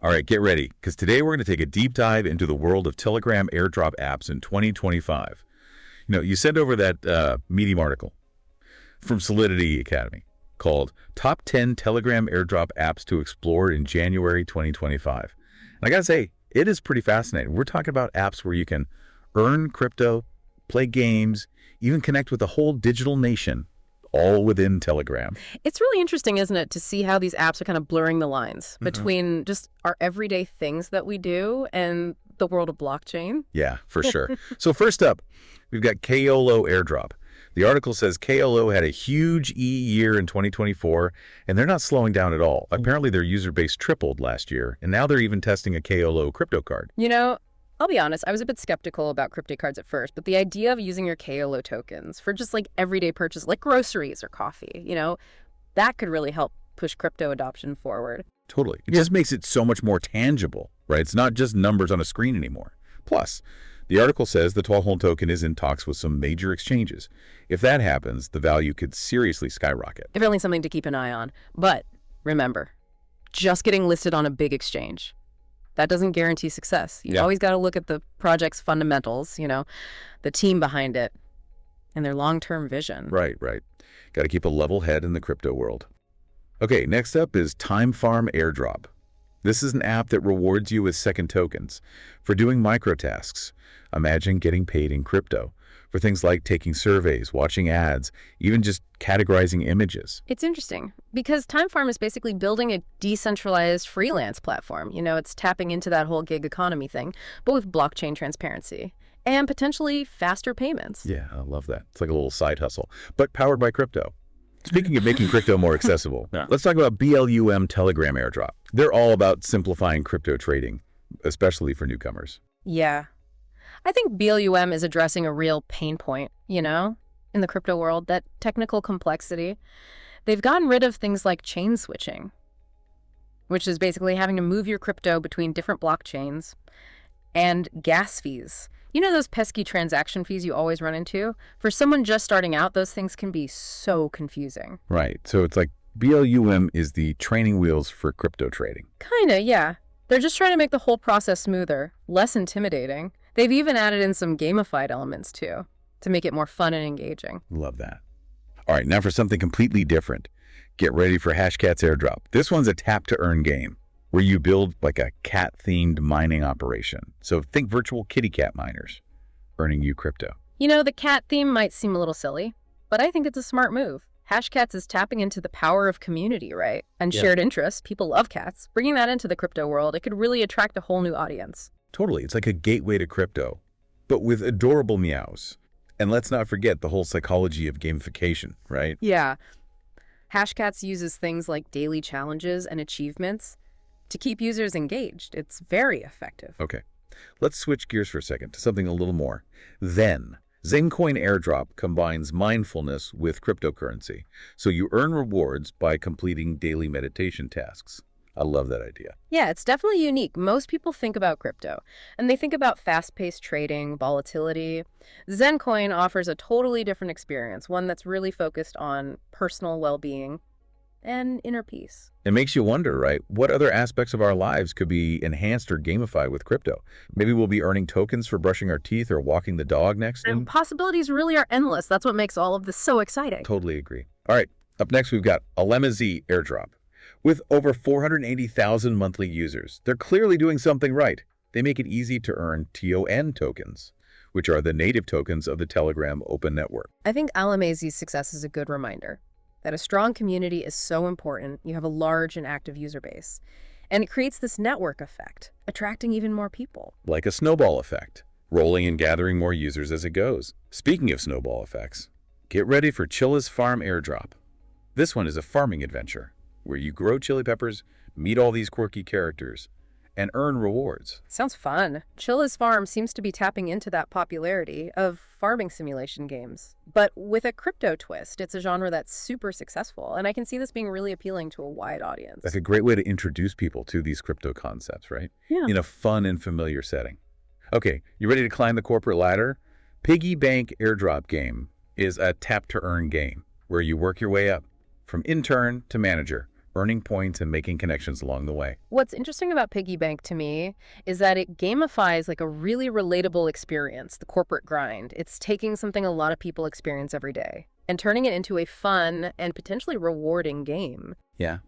All right, get ready, because today we're going to take a deep dive into the world of Telegram airdrop apps in 2025. You sent over that Medium article from Solidity Academy called Top 10 Telegram Airdrop Apps to Explore in January 2025. And I got to say, it is pretty fascinating. We're talking about apps where you can earn crypto, play games, even connect with a whole digital nation, all within Telegram. It's really interesting, isn't it, to see how these apps are kind of blurring the lines between just our everyday things that we do and the world of blockchain. Yeah, for sure. So first up, we've got KOLO Airdrop. The article says KOLO had a huge year in 2024, and they're not slowing down at all. Apparently, their user base tripled last year, and now they're even testing a KOLO crypto card. I'll be honest, I was a bit skeptical about crypto cards at first, but the idea of using your KOLO tokens for just like everyday purchase, like groceries or coffee, that could really help push crypto adoption forward. Totally. It just makes it so much more tangible, right? It's not just numbers on a screen anymore. Plus, the article says the Toehold token is in talks with some major exchanges. If that happens, the value could seriously skyrocket. Definitely something to keep an eye on. But remember, just getting listed on a big exchange, that doesn't guarantee success. You always got to look at the project's fundamentals, the team behind it, and their long-term vision. Right. Got to keep a level head in the crypto world. Okay, next up is Time Farm Airdrop. This is an app that rewards you with second tokens for doing microtasks. Imagine getting paid in crypto for things like taking surveys, watching ads, even just categorizing images. It's interesting because Time Farm is basically building a decentralized freelance platform. It's tapping into that whole gig economy thing, but with blockchain transparency and potentially faster payments. Yeah, I love that. It's like a little side hustle, but powered by crypto. Speaking of making crypto more accessible, let's talk about BLUM Telegram Airdrop. They're all about simplifying crypto trading, especially for newcomers. Yeah. I think BLUM is addressing a real pain point, in the crypto world, that technical complexity. They've gotten rid of things like chain switching, which is basically having to move your crypto between different blockchains, and gas fees. Those pesky transaction fees you always run into? For someone just starting out, those things can be so confusing. Right. So it's like BLUM is the training wheels for crypto trading. Kinda, yeah. They're just trying to make the whole process smoother, less intimidating. They've even added in some gamified elements, too, to make it more fun and engaging. Love that. All right, now for something completely different. Get ready for Hashcats Airdrop. This one's a tap-to-earn game where you build like a cat-themed mining operation. So think virtual kitty cat miners, earning you crypto. The cat theme might seem a little silly, but I think it's a smart move. Hashcats is tapping into the power of community, right? And shared interests. People love cats. Bringing that into the crypto world, it could really attract a whole new audience. Totally. It's like a gateway to crypto, but with adorable meows. And let's not forget the whole psychology of gamification, right? Yeah. Hashcats uses things like daily challenges and achievements to keep users engaged. It's very effective. Okay. Let's switch gears for a second to something a little more. Zencoin Airdrop combines mindfulness with cryptocurrency, so you earn rewards by completing daily meditation tasks. I love that idea. Yeah, it's definitely unique. Most people think about crypto, and they think about fast-paced trading, volatility. Zencoin offers a totally different experience, one that's really focused on personal well-being and inner peace. It makes you wonder, right? What other aspects of our lives could be enhanced or gamified with crypto? Maybe we'll be earning tokens for brushing our teeth or walking the dog next. And possibilities really are endless. That's what makes all of this so exciting. Totally agree. All right, up next we've got Alemaz Airdrop. With over 480,000 monthly users, they're clearly doing something right. They make it easy to earn TON tokens, which are the native tokens of the Telegram Open Network. I think Alemaz's success is a good reminder that a strong community is so important. You have a large and active user base, and it creates this network effect, attracting even more people. Like a snowball effect, rolling and gathering more users as it goes. Speaking of snowball effects, get ready for Chilla's Farm Airdrop. This one is a farming adventure where you grow chili peppers, meet all these quirky characters, and earn rewards. Sounds fun. Chilla's Farm seems to be tapping into that popularity of farming simulation games. But with a crypto twist, it's a genre that's super successful, and I can see this being really appealing to a wide audience. That's a great way to introduce people to these crypto concepts, right? Yeah. In a fun and familiar setting. Okay, you ready to climb the corporate ladder? Piggy Bank Airdrop Game is a tap-to-earn game where you work your way up from intern to manager, earning points and making connections along the way. What's interesting about Piggy Bank to me is that it gamifies like a really relatable experience, the corporate grind. It's taking something a lot of people experience every day and turning it into a fun and potentially rewarding game. Yeah,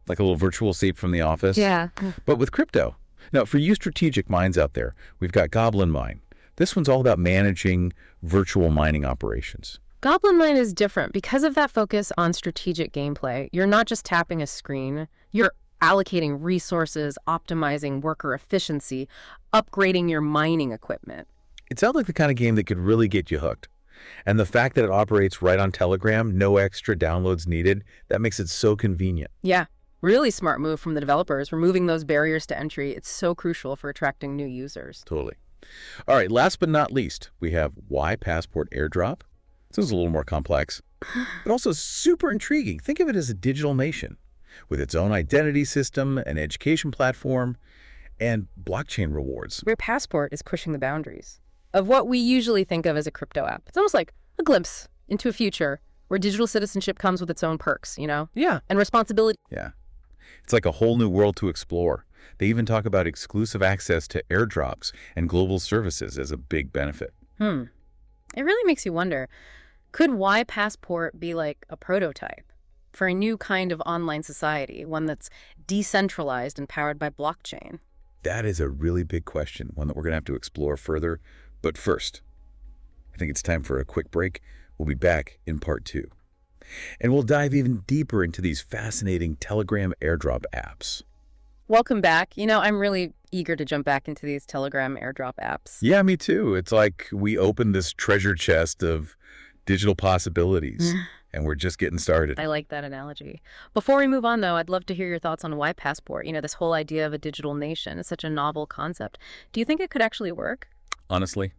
like a little virtual seat from the office. Yeah. But with crypto. Now, for you strategic minds out there, we've got Goblin Mine. This one's all about managing virtual mining operations. Goblin Mine is different because of that focus on strategic gameplay. You're not just tapping a screen. You're allocating resources, optimizing worker efficiency, upgrading your mining equipment. It sounds like the kind of game that could really get you hooked. And the fact that it operates right on Telegram, no extra downloads needed, that makes it so convenient. Yeah, really smart move from the developers, removing those barriers to entry. It's so crucial for attracting new users. Totally. All right, last but not least, we have Why Passport Airdrop. This is a little more complex, but also super intriguing. Think of it as a digital nation with its own identity system, an education platform, and blockchain rewards. Where Passport is pushing the boundaries of what we usually think of as a crypto app. It's almost like a glimpse into a future where digital citizenship comes with its own perks, you know? Yeah. And responsibility. Yeah. It's like a whole new world to explore. They even talk about exclusive access to airdrops and global services as a big benefit. It really makes you wonder, could Y Passport be like a prototype for a new kind of online society, one that's decentralized and powered by blockchain? That is a really big question, one that we're going to have to explore further. But first, I think it's time for a quick break. We'll be back in part 2. And we'll dive even deeper into these fascinating Telegram airdrop apps. Welcome back. You know, I'm really eager to jump back into these Telegram airdrop apps. Yeah, me too. It's like we opened this treasure chest of digital possibilities, and we're just getting started. I like that analogy. Before we move on, though, I'd love to hear your thoughts on Y Passport. You know, this whole idea of a digital nation is such a novel concept. Do you think it could actually work? Honestly,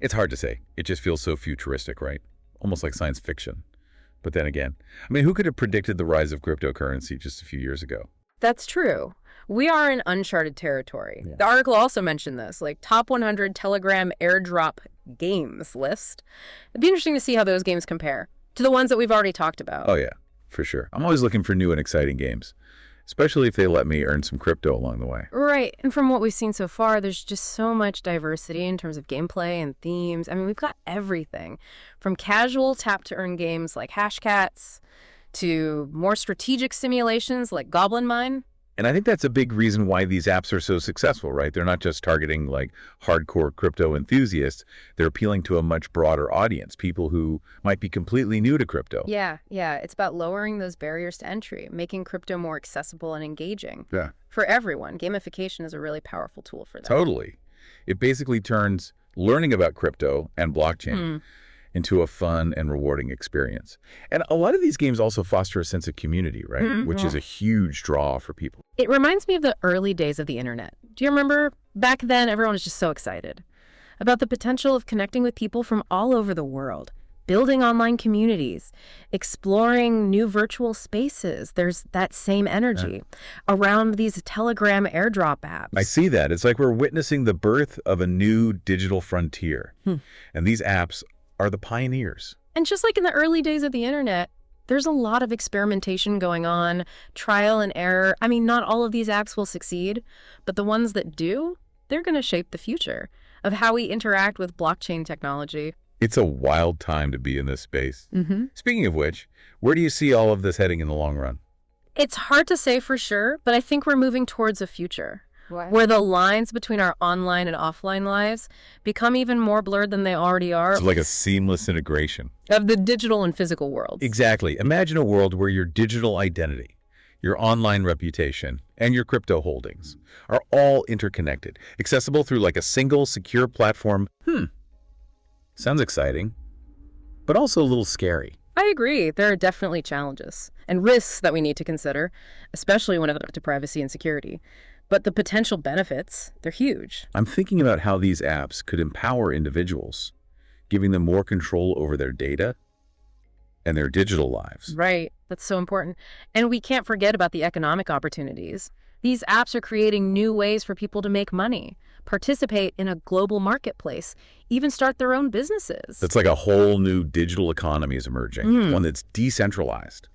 it's hard to say. It just feels so futuristic, right? Almost like science fiction. But then again, I mean, who could have predicted the rise of cryptocurrency just a few years ago? That's true. We are in uncharted territory. Yeah. The article also mentioned this, like top 100 Telegram airdrop games list. It'd be interesting to see how those games compare to the ones that we've already talked about. Oh, yeah, for sure. I'm always looking for new and exciting games, especially if they let me earn some crypto along the way. Right. And from what we've seen so far, there's just so much diversity in terms of gameplay and themes. I mean, we've got everything from casual tap-to-earn games like Hashcats to more strategic simulations like Goblin Mine. And I think that's a big reason why these apps are so successful, right? They're not just targeting like hardcore crypto enthusiasts. They're appealing to a much broader audience, people who might be completely new to crypto. Yeah. It's about lowering those barriers to entry, making crypto more accessible and engaging. Yeah. For everyone. Gamification is a really powerful tool for that. Totally. It basically turns learning about crypto and blockchain into a fun and rewarding experience. And a lot of these games also foster a sense of community, right? Which is a huge draw for people. It reminds me of the early days of the internet. Do you remember? Back then, everyone was just so excited about the potential of connecting with people from all over the world, building online communities, exploring new virtual spaces. There's that same energy around these Telegram airdrop apps. I see that. It's like we're witnessing the birth of a new digital frontier. And these apps are the pioneers. And just like in the early days of the internet, there's a lot of experimentation going on, trial and error. I mean, not all of these apps will succeed, but the ones that do, they're going to shape the future of how we interact with blockchain technology. It's a wild time to be in this space. Speaking of which, where do you see all of this heading in the long run? It's hard to say for sure, but I think we're moving towards a future where the lines between our online and offline lives become even more blurred than they already are. It's like a seamless integration of the digital and physical worlds. Exactly. Imagine a world where your digital identity, your online reputation, and your crypto holdings are all interconnected, accessible through like a single secure platform. Sounds exciting, but also a little scary. I agree. There are definitely challenges and risks that we need to consider, especially when it comes to privacy and security. But the potential benefits, they're huge. I'm thinking about how these apps could empower individuals, giving them more control over their data and their digital lives. Right. That's so important. And we can't forget about the economic opportunities. These apps are creating new ways for people to make money, participate in a global marketplace, even start their own businesses. It's like a whole new digital economy is emerging, one that's decentralized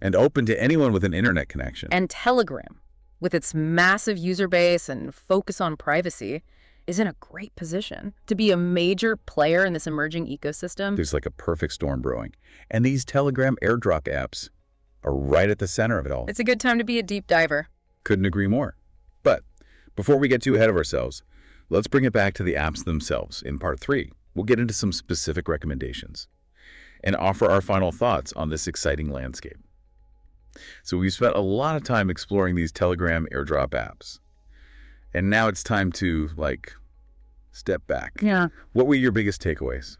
And open to anyone with an internet connection. And Telegram, with its massive user base and focus on privacy, is in a great position to be a major player in this emerging ecosystem. There's like a perfect storm brewing. And these Telegram airdrop apps are right at the center of it all. It's a good time to be a deep diver. Couldn't agree more. But before we get too ahead of ourselves, let's bring it back to the apps themselves. In part 3, we'll get into some specific recommendations and offer our final thoughts on this exciting landscape. So we've spent a lot of time exploring these Telegram airdrop apps. And now it's time to, step back. Yeah. What were your biggest takeaways?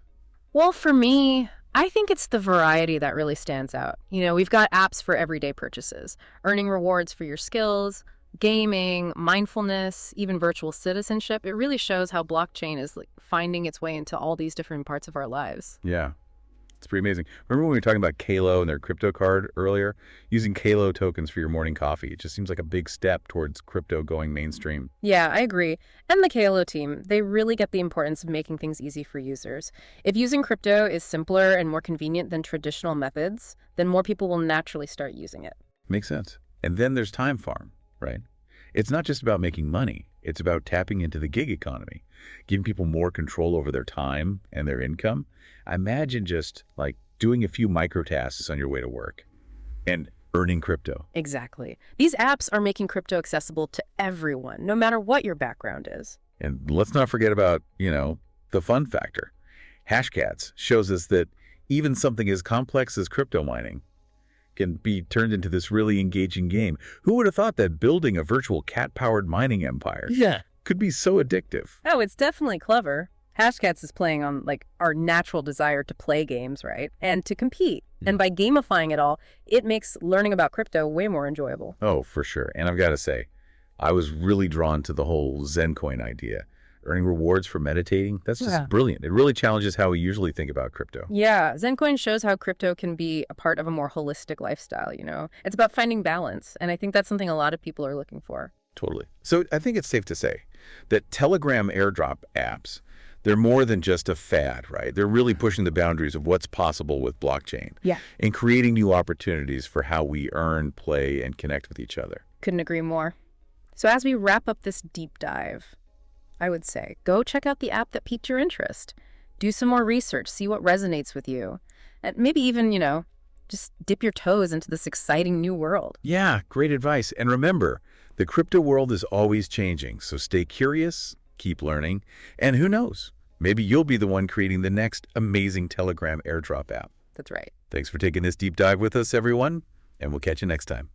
Well, for me, I think it's the variety that really stands out. We've got apps for everyday purchases, earning rewards for your skills, gaming, mindfulness, even virtual citizenship. It really shows how blockchain is finding its way into all these different parts of our lives. Yeah. It's pretty amazing. Remember when we were talking about Kalo and their crypto card earlier? Using Kalo tokens for your morning coffee. It just seems like a big step towards crypto going mainstream. Yeah, I agree. And the Kalo team, they really get the importance of making things easy for users. If using crypto is simpler and more convenient than traditional methods, then more people will naturally start using it. Makes sense. And then there's Time Farm, right? It's not just about making money. It's about tapping into the gig economy, giving people more control over their time and their income. Imagine just doing a few micro tasks on your way to work and earning crypto. Exactly. These apps are making crypto accessible to everyone, no matter what your background is. And let's not forget about, the fun factor. Hashcats shows us that even something as complex as crypto mining can be turned into this really engaging game. Who would have thought that building a virtual cat-powered mining empire could be so addictive? Oh, it's definitely clever. Hashcats is playing on our natural desire to play games, right? And to compete. And by gamifying it all, it makes learning about crypto way more enjoyable. Oh, for sure. And I've got to say, I was really drawn to the whole Zen coin idea. Earning rewards for meditating, that's just brilliant. It really challenges how we usually think about crypto. Yeah, Zencoin shows how crypto can be a part of a more holistic lifestyle, It's about finding balance, and I think that's something a lot of people are looking for. Totally. So I think it's safe to say that Telegram airdrop apps, they're more than just a fad, right? They're really pushing the boundaries of what's possible with blockchain. Yeah. And creating new opportunities for how we earn, play, and connect with each other. Couldn't agree more. So as we wrap up this deep dive, I would say go check out the app that piqued your interest. Do some more research, see what resonates with you. And maybe even, just dip your toes into this exciting new world. Yeah, great advice. And remember, the crypto world is always changing. So stay curious, keep learning, and who knows, maybe you'll be the one creating the next amazing Telegram airdrop app. That's right. Thanks for taking this deep dive with us, everyone, and we'll catch you next time.